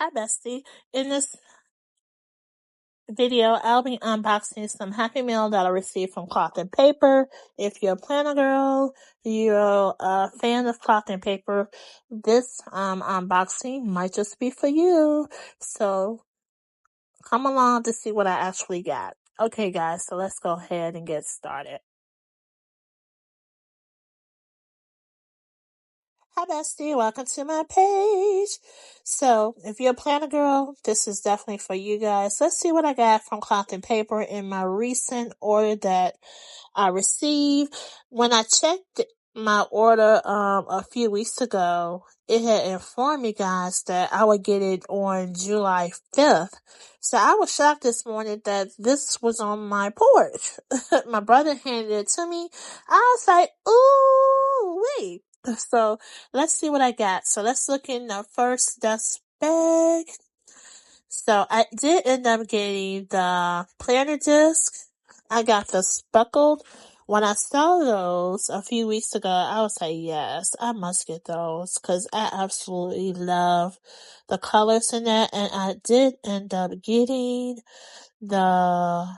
Hi, bestie. In this video, I'll be unboxing some Happy Meal that I received from Cloth and Paper. If you're a planner girl, you're a fan of Cloth and Paper, this unboxing might just be for you. So come along to see what I actually got. Okay, guys, so let's go ahead and get started. Hi, bestie. Welcome to my page. So, if you're a planner girl, this is definitely for you guys. Let's see what I got from Cloth and Paper in my recent order that I received. When I checked my order a few weeks ago, it had informed me, guys, that I would get it on July 5th. So I was shocked this morning that this was on my porch. My brother handed it to me. I was like, ooh, wait. So let's see what I got. So let's look in the first dust bag. So I did end up getting the planner disc. I got the Speckle. When I saw those a few weeks ago, I was like, yes, I must get those because I absolutely love the colors in that. And I did end up getting the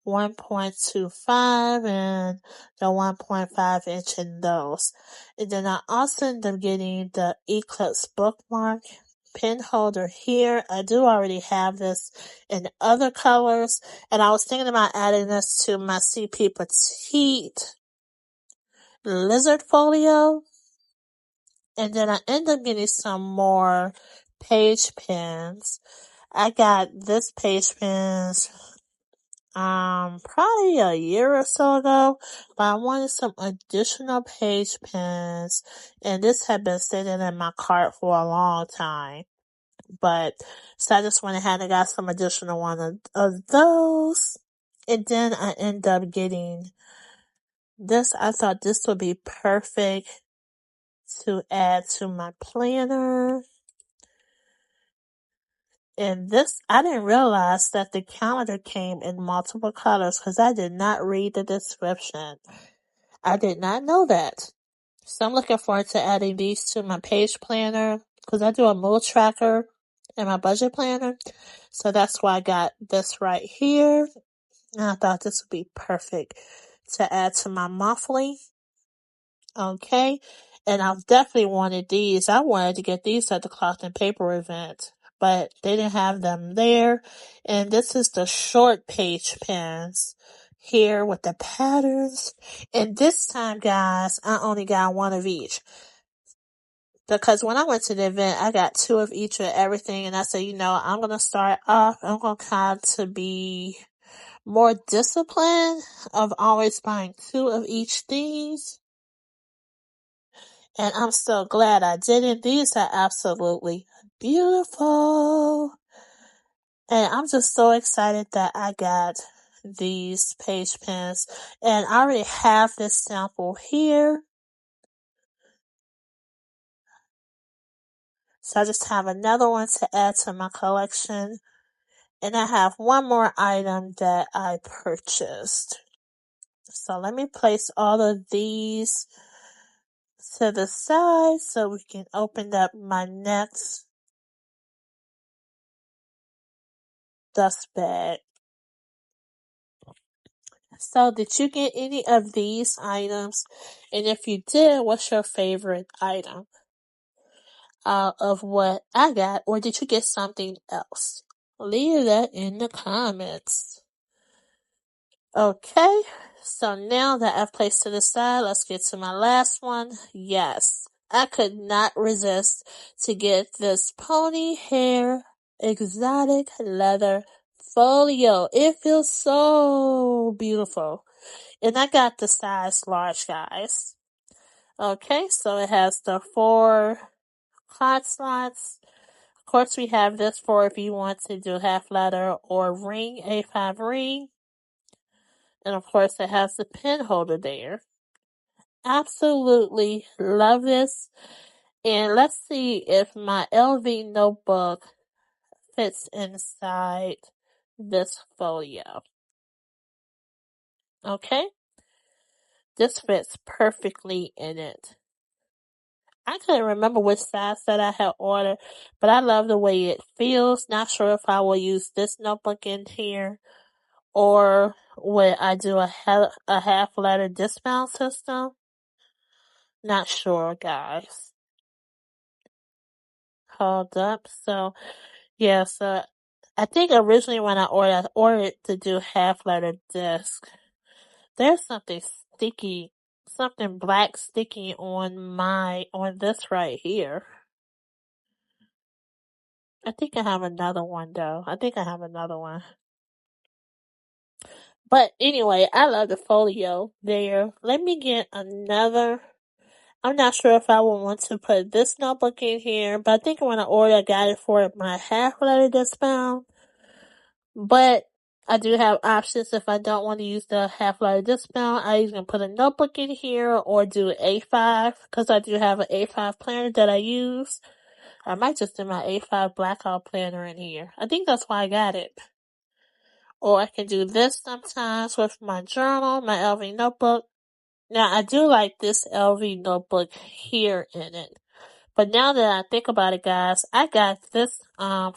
1.25 and the 1.5 inch in those. And then I also ended up getting the Eclipse Bookmark pen holder here. I do already have this in other colors, and I was thinking about adding this to my CP Petite Lizard Folio. And then I ended up getting some more page pens. I got this page pens probably a year or so ago, but I wanted some additional page pens, and this had been sitting in my cart for a long time. But, so I just went ahead and got some additional one of those, and then I ended up getting this. I thought this would be perfect to add to my planner. And this, I didn't realize that the calendar came in multiple colors because I did not read the description. I did not know that. So I'm looking forward to adding these to my page planner because I do a mood tracker and my budget planner. So that's why I got this right here. And I thought this would be perfect to add to my monthly. Okay. And I've definitely wanted these. I wanted to get these at the Cloth and Paper event, but they didn't have them there. And this is the short page pens here with the patterns. And this time, guys, I only got one of each. Because when I went to the event, I got two of each of everything. And I said, I'm going to start off, I'm going to kind of be more disciplined of always buying two of each things. And I'm so glad I didn't. These are absolutely beautiful. And I'm just so excited that I got these page pens. And I already have this sample here. So I just have another one to add to my collection. And I have one more item that I purchased. So let me place all of these to the side so we can open up my next dust bag. So did you get any of these items? And if you did, what's your favorite item of what I got? Or did you get something else? Leave that in the comments. Okay, so now that I've placed to the side, let's get to my last one. Yes, I could not resist to get this pony hair exotic leather folio. It feels so beautiful. And I got the size large, guys. Okay, so it has the 4 card slots. Of course, we have this for if you want to do half leather or ring, A5 ring. And of course, it has the pen holder there. Absolutely love this. And let's see if my LV notebook fits inside this folio. Okay? This fits perfectly in it. I couldn't remember which size that I had ordered, but I love the way it feels. Not sure if I will use this notebook in here or would I do a half letter discount system. Not sure, guys. Hold up. So, yeah, so I think originally when I ordered to do half letter disc. There's something sticky, something black sticky on this right here. I think I have another one though. I think I have another one. But anyway, I love the folio there. Let me get another. I'm not sure if I would want to put this notebook in here, but I think when I ordered, I got it for my half letter discount. But I do have options if I don't want to use the half letter discount. I either can put a notebook in here or do an A5 because I do have an A5 planner that I use. I might just do my A5 blackout planner in here. I think that's why I got it. Or I can do this sometimes with my journal, my LV notebook. Now I do like this LV notebook here in it. But now that I think about it, guys, I got this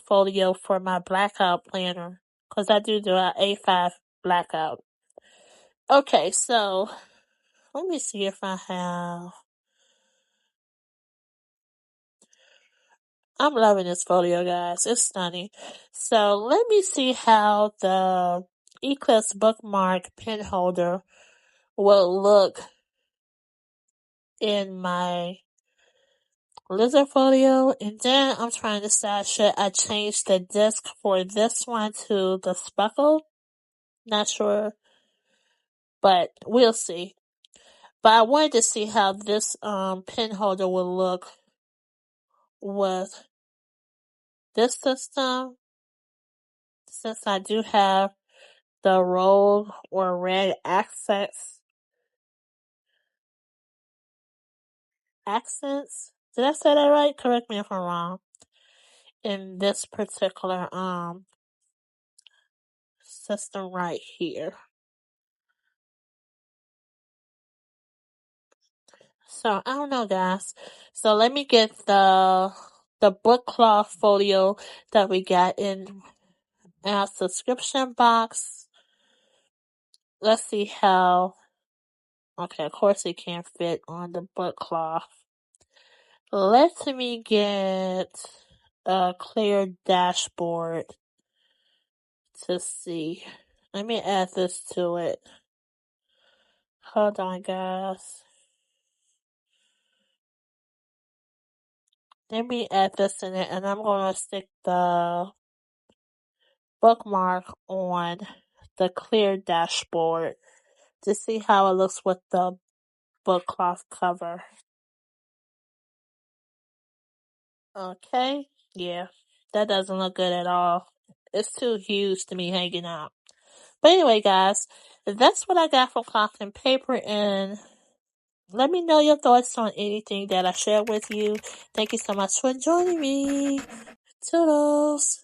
folio for my blackout planner because I do an A5 blackout. Okay, so let me see if I have. I'm loving this folio, guys. It's stunning. So let me see how the Eclipse bookmark pen holder will look in my lizard folio, and then I'm trying to decide should I change the disc for this one to the Speckle. Not sure, but we'll see. But I wanted to see how this pen holder will look with this system, since I do have the roll or red accents. Did I say that right? Correct me if I'm wrong. In this particular system right here. So I don't know, guys. So let me get the book cloth folio that we got in our subscription box. Let's see how. Okay, of course it can't fit on the book cloth. Let me get a clear dashboard to see. Let me add this to it. Hold on, guys. Let me add this in it, and I'm going to stick the bookmark on the clear dashboard to see how it looks with the book cloth cover. Okay, yeah, that doesn't look good at all. It's too huge to be hanging out. But anyway, guys, that's what I got from Cloth and Paper, and let me know your thoughts on anything that I shared with you. Thank you so much for joining me. Toodles!